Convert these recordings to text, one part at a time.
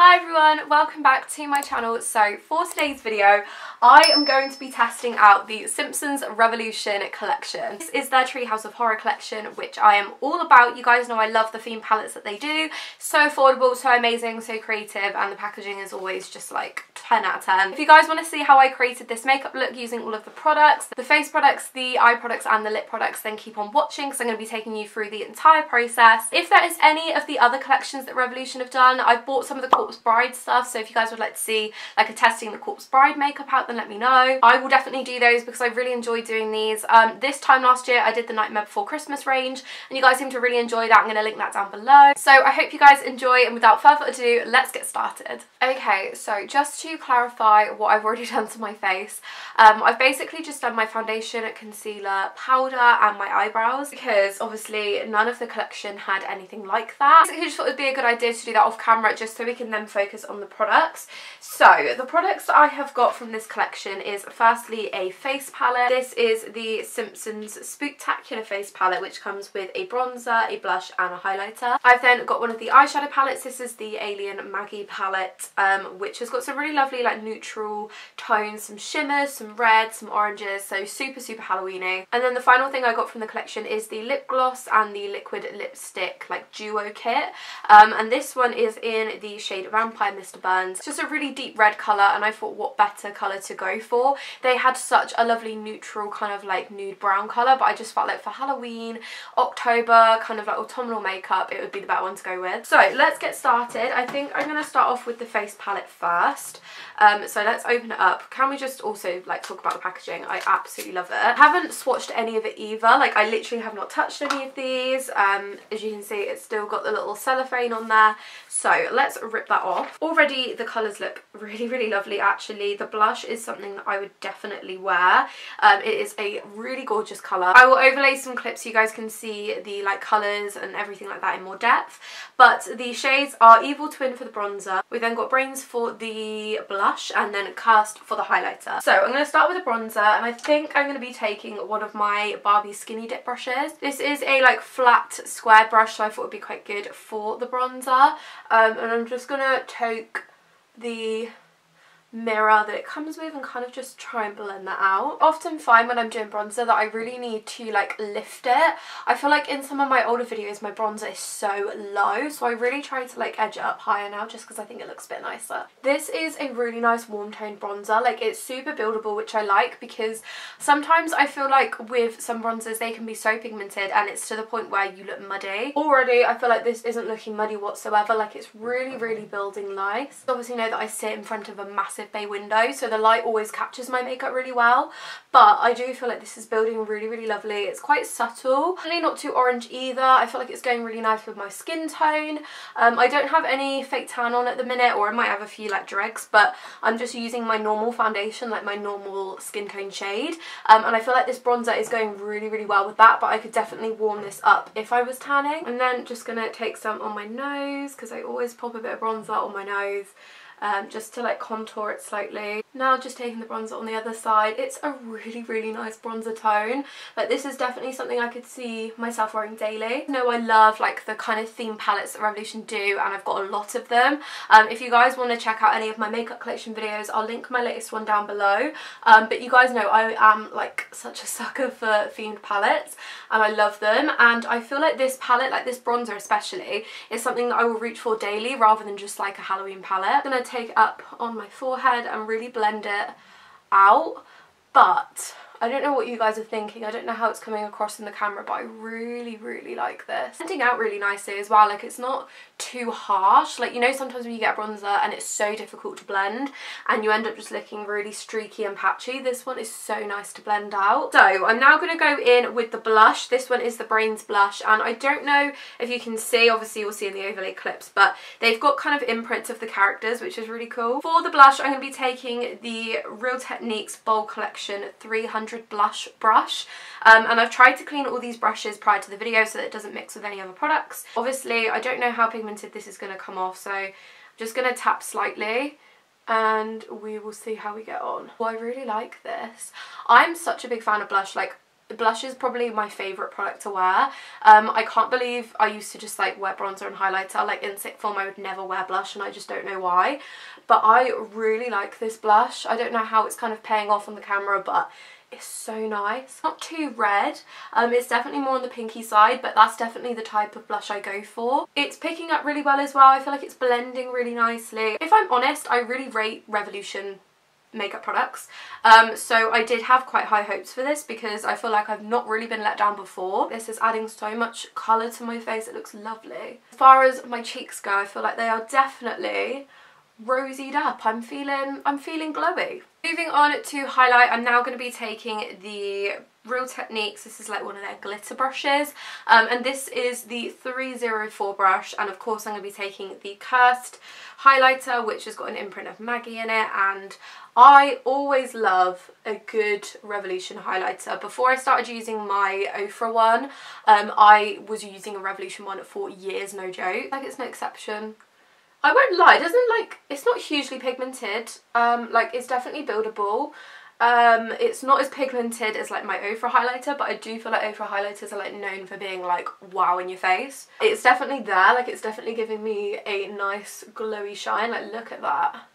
Hi everyone, welcome back to my channel. So for today's video, I am going to be testing out the Simpsons Revolution collection. This is their Treehouse of Horror collection, which I am all about. You guys know I love the theme palettes that they do. So affordable, so amazing, so creative, and the packaging is always just like 10 out of 10. If you guys want to see how I created this makeup look using all of the products, the face products, the eye products, and the lip products, then keep on watching because I'm going to be taking you through the entire process. If there is any of the other collections that Revolution have done, I've bought some of the Corpse Bride stuff, so if you guys would like to see like a testing the Corpse Bride makeup out, then let me know. I will definitely do those because I really enjoy doing these. This time last year I did the Nightmare Before Christmas range and you guys seem to really enjoy that. I'm going to link that down below. So I hope you guys enjoy, and without further ado, let's get started. Okay, so just to clarify what I've already done to my face, I've basically just done my foundation, concealer, powder and my eyebrows because obviously none of the collection had anything like that. I just thought it would be a good idea to do that off camera just so we can then focus on the products. So the products that I have got from this collection is firstly a face palette. This is the Simpsons Spooktacular face palette, which comes with a bronzer, a blush and a highlighter. I've then got one of the eyeshadow palettes. This is the Alien Maggie palette, which has got some really lovely like neutral tones, some shimmers, some reds, some oranges, so super Halloweeny. And then the final thing I got from the collection is the lip gloss and the liquid lipstick like duo kit, and this one is in the shade Vampire Mr. Burns. It's just a really deep red colour, and I thought what better colour to go for. They had such a lovely neutral kind of like nude brown colour, but I just felt like for Halloween, October, kind of like autumnal makeup, it would be the better one to go with. So let's get started. I think I'm going to start off with the face palette first. So let's open it up. Can we just also like talk about the packaging? I absolutely love it. I haven't swatched any of it either. Like I literally have not touched any of these. As you can see, it's still got the little cellophane on there. So let's rip that off. Already the colours look really lovely actually. The blush is something that I would definitely wear. It is a really gorgeous colour. I will overlay some clips so you guys can see the like colours and everything like that in more depth. But the shades are Evil Twin for the bronzer. We've then got Brains for the blush and then Cursed for the highlighter. So I'm going to start with the bronzer, and I think I'm going to be taking one of my Barbie Skinny Dip brushes. This is a like flat square brush, so I thought it would be quite good for the bronzer. And I'm just going to take the mirror that it comes with and kind of just try and blend that out. I often find when I'm doing bronzer that I really need to like lift it. I feel like in some of my older videos my bronzer is so low, so I really try to like edge it up higher now just because I think it looks a bit nicer. This is a really nice warm toned bronzer. Like it's super buildable, which I like because sometimes I feel like with some bronzers they can be so pigmented and it's to the point where you look muddy. Already I feel like this isn't looking muddy whatsoever. Like it's really building nice. Obviously know that I sit in front of a massive bay window, so the light always captures my makeup really well, but I do feel like this is building really lovely. It's quite subtle, really not too orange either. I feel like it's going really nice with my skin tone. I don't have any fake tan on at the minute, or I might have a few like dregs, but I'm just using my normal foundation, like my normal skin tone shade, and I feel like this bronzer is going really well with that, but I could definitely warm this up if I was tanning. And then just gonna take some on my nose because I always pop a bit of bronzer on my nose. Just to like contour it slightly. Now just taking the bronzer on the other side. It's a really nice bronzer tone. Like this is definitely something I could see myself wearing daily. You know, I love like the kind of theme palettes that Revolution do, and I've got a lot of them. If you guys want to check out any of my makeup collection videos, I'll link my latest one down below. But you guys know I am like such a sucker for themed palettes and I love them, and I feel like this palette, like this bronzer especially, is something that I will reach for daily rather than just like a Halloween palette. I'm gonna take it up on my forehead and really blend it out, but I don't know what you guys are thinking. I don't know how it's coming across in the camera, but I really like this. Blending out really nicely as well. Like it's not too harsh. Like, you know, sometimes when you get a bronzer and it's so difficult to blend and you end up just looking really streaky and patchy, this one is so nice to blend out. So I'm now going to go in with the blush. This one is the Brains blush, and I don't know if you can see, obviously you'll see in the overlay clips, but they've got kind of imprints of the characters, which is really cool. For the blush, I'm going to be taking the Real Techniques Bold Collection 300 blush brush, and I've tried to clean all these brushes prior to the video so that it doesn't mix with any other products. Obviously I don't know how pigmented this is going to come off, so I'm just going to tap slightly and we will see how we get on. Oh, I really like this. I'm such a big fan of blush. Like Blush is probably my favourite product to wear. I can't believe I used to just like wear bronzer and highlighter. Like in sick form I would never wear blush and I just don't know why. But I really like this blush. I don't know how it's kind of paying off on the camera, but it's so nice. Not too red. It's definitely more on the pinky side, but that's definitely the type of blush I go for. It's picking up really well as well. I feel like it's blending really nicely. If I'm honest, I really rate Revolution makeup products, so I did have quite high hopes for this because I feel like I've not really been let down before. This is adding so much colour to my face. It looks lovely. As far as my cheeks go, I feel like they are definitely rosied up. I'm feeling glowy. Moving on to highlight, I'm now going to be taking the Real Techniques. This is like one of their glitter brushes, and this is the 304 brush, and of course I'm going to be taking the Cursed highlighter, which has got an imprint of Maggie in it, and I always love a good Revolution highlighter. Before I started using my Ofra one, I was using a Revolution one for years, no joke. Like, it's no exception. I won't lie, it doesn't, like, it's not hugely pigmented. Like, it's definitely buildable. It's not as pigmented as like my Ofra highlighter, but I do feel like Ofra highlighters are like known for being like wow in your face. It's definitely there, like it's definitely giving me a nice glowy shine. Like, look at that.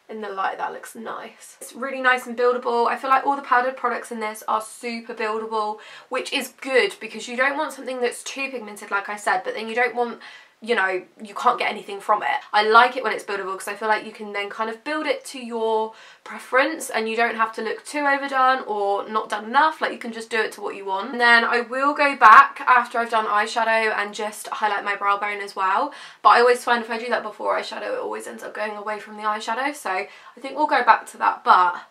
In the light, that looks nice. It's really nice and buildable. I feel like all the powdered products in this are super buildable, which is good because you don't want something that's too pigmented, like I said, but then you don't want, you know, you can't get anything from it. I like it when it's buildable because I feel like you can then kind of build it to your preference and you don't have to look too overdone or not done enough. Like, you can just do it to what you want. And then I will go back after I've done eyeshadow and just highlight my brow bone as well. But I always find if I do that before eyeshadow, it always ends up going away from the eyeshadow. So I think we'll go back to that. But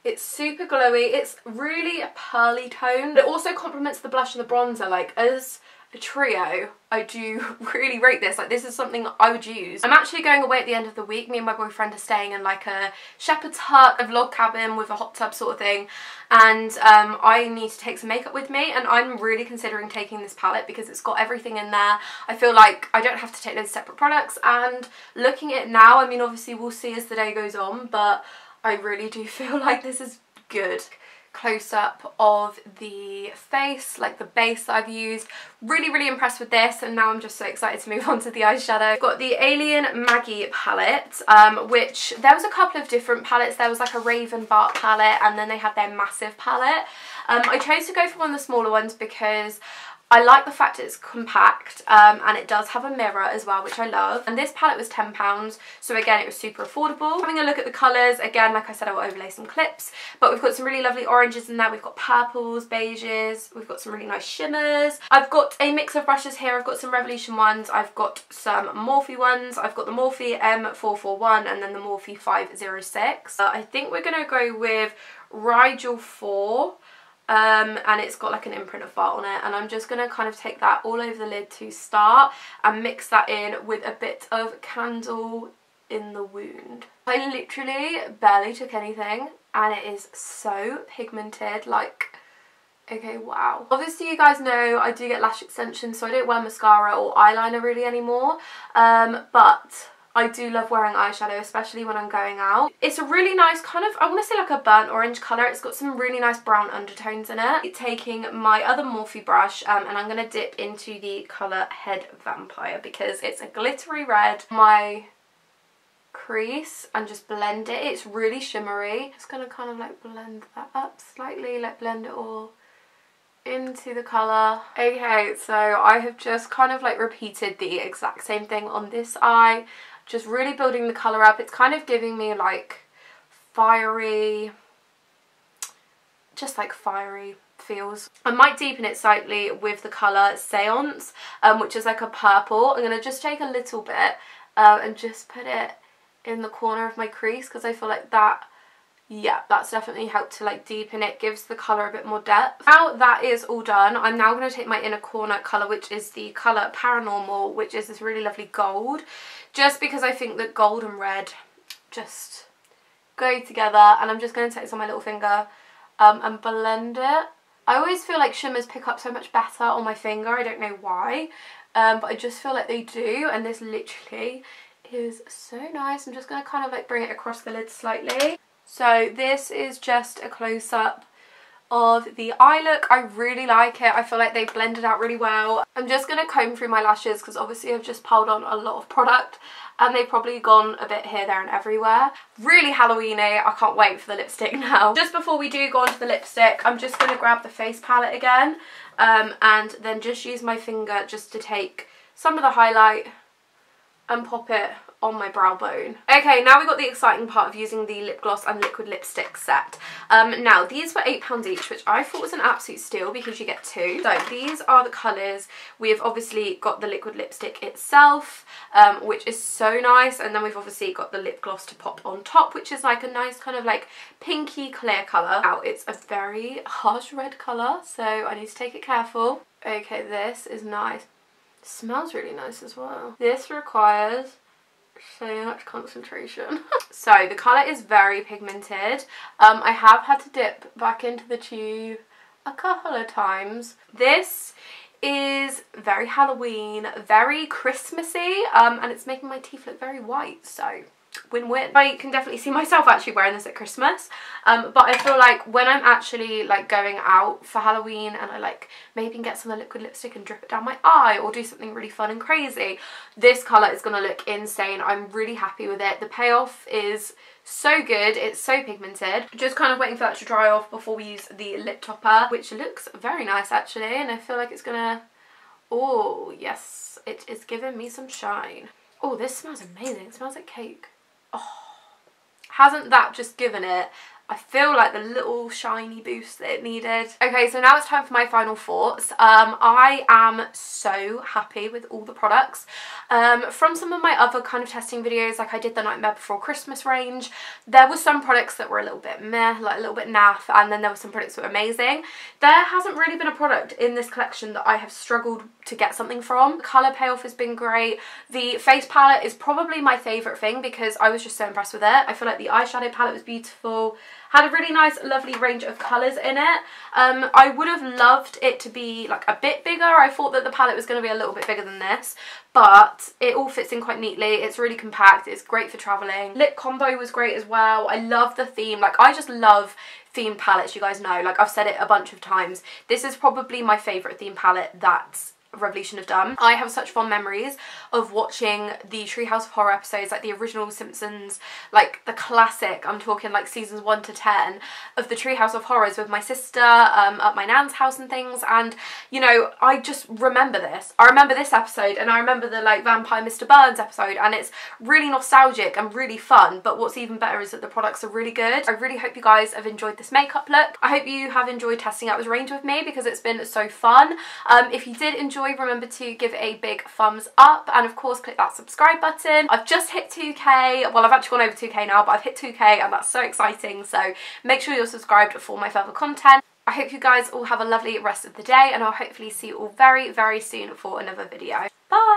it's super glowy. It's really a pearly tone. But it also complements the blush and the bronzer. Like, as a trio, I do really rate this. Like, this is something I would use. I'm actually going away at the end of the week. Me and my boyfriend are staying in like a shepherd's hut, a vlog cabin with a hot tub sort of thing, and I need to take some makeup with me, and I'm really considering taking this palette because it's got everything in there. I feel like I don't have to take those separate products, and looking at it now, I mean, obviously we'll see as the day goes on, but I really do feel like this is good. Close-up of the face, like the base that I've used. Really impressed with this, and now I'm just so excited to move on to the eyeshadow. I've got the Alien Maggie palette, which there was a couple of different palettes. There was like a Raven Bark palette, and then they had their massive palette. I chose to go for one of the smaller ones because I like the fact it's compact, and it does have a mirror as well, which I love. And this palette was £10, so again, it was super affordable. Having a look at the colours, again, like I said, I will overlay some clips, but we've got some really lovely oranges in there. We've got purples, beiges, we've got some really nice shimmers. I've got a mix of brushes here. I've got some Revolution ones, I've got some Morphe ones, I've got the Morphe M441 and then the Morphe 506. I think we're going to go with Rigel 4. And it's got like an imprint of fart on it, and I'm just going to kind of take that all over the lid to start and mix that in with a bit of Candle in the Wound. I literally barely took anything and it is so pigmented, like, okay, wow. Obviously you guys know I do get lash extensions, so I don't wear mascara or eyeliner really anymore, but I do love wearing eyeshadow, especially when I'm going out. It's a really nice kind of, I want to say like a burnt orange colour. It's got some really nice brown undertones in it. Taking my other Morphe brush, and I'm going to dip into the colour Head Vampire because it's a glittery red. My crease and just blend it. It's really shimmery. Just going to kind of like blend that up slightly, like blend it all into the colour. Okay, so I have just kind of like repeated the exact same thing on this eye. Just really building the colour up. It's kind of giving me like fiery, just like fiery feels. I might deepen it slightly with the colour Seance, which is like a purple. I'm going to just take a little bit and just put it in the corner of my crease because I feel like that, yeah, that's definitely helped to like deepen it, gives the colour a bit more depth. Now that is all done, I'm now going to take my inner corner colour, which is the colour Paranormal, which is this really lovely gold, just because I think that gold and red just go together, and I'm just going to take this on my little finger and blend it. I always feel like shimmers pick up so much better on my finger, I don't know why, but I just feel like they do, and this literally is so nice. I'm just going to kind of like bring it across the lid slightly. So this is just a close-up of the eye look. I really like it. I feel like they've blended out really well. I'm just going to comb through my lashes because obviously I've just piled on a lot of product and they've probably gone a bit here, there and everywhere. Really Halloween-y. I can't wait for the lipstick now. Just before we do go on to the lipstick, I'm just going to grab the face palette again and then just use my finger just to take some of the highlight and pop it on my brow bone. Okay, now we got the exciting part of using the lip gloss and liquid lipstick set. Now these were £8 each, which I thought was an absolute steal because you get two. So these are the colours. We've obviously got the liquid lipstick itself, which is so nice, and then we've obviously got the lip gloss to pop on top, which is like a nice kind of like pinky clear colour. Now it's a very harsh red colour, so I need to take it careful. Okay, this is nice. It smells really nice as well. This requires so much concentration. So the colour is very pigmented. I have had to dip back into the tube a couple of times. This is very Halloween, very Christmassy, and it's making my teeth look very white, so win-win. I can definitely see myself actually wearing this at Christmas, but I feel like when I'm actually like going out for Halloween and I like maybe can get some of the liquid lipstick and drip it down my eye or do something really fun and crazy, this colour is going to look insane. I'm really happy with it. The payoff is so good. It's so pigmented. Just kind of waiting for that to dry off before we use the lip topper, which looks very nice actually, and I feel like it's gonna, oh yes, it is giving me some shine. Oh, this smells amazing. It smells like cake. Oh, hasn't that just given it, I feel like, the little shiny boost that it needed. Okay, so now it's time for my final thoughts. I am so happy with all the products. From some of my other kind of testing videos, like I did the Nightmare Before Christmas range, there were some products that were a little bit meh, like a little bit naff, and then there were some products that were amazing. There hasn't really been a product in this collection that I have struggled to get something from. The colour payoff has been great. The face palette is probably my favourite thing because I was just so impressed with it. I feel like the eyeshadow palette was beautiful. Had a really nice, lovely range of colours in it. I would have loved it to be like a bit bigger. I thought that the palette was going to be a little bit bigger than this, but it all fits in quite neatly. It's really compact. It's great for travelling. Lip combo was great as well. I love the theme. Like, I just love themed palettes, you guys know. Like, I've said it a bunch of times. This is probably my favourite theme palette that Revolution have done. I have such fond memories of watching the Treehouse of Horror episodes, like the original Simpsons, like the classic, I'm talking like seasons 1 to 10 of the Treehouse of Horrors with my sister at my nan's house and things, and you know, I just remember this. I remember this episode, and I remember the like Vampire Mr. Burns episode, and it's really nostalgic and really fun, but what's even better is that the products are really good. I really hope you guys have enjoyed this makeup look. I hope you have enjoyed testing out this range with me because it's been so fun. If you did enjoy, remember to give it a big thumbs up, and of course click that subscribe button. I've just hit 2k, well I've actually gone over 2k now, but I've hit 2k and that's so exciting, so make sure you're subscribed for my further content. I hope you guys all have a lovely rest of the day, and I'll hopefully see you all very, very soon for another video. Bye!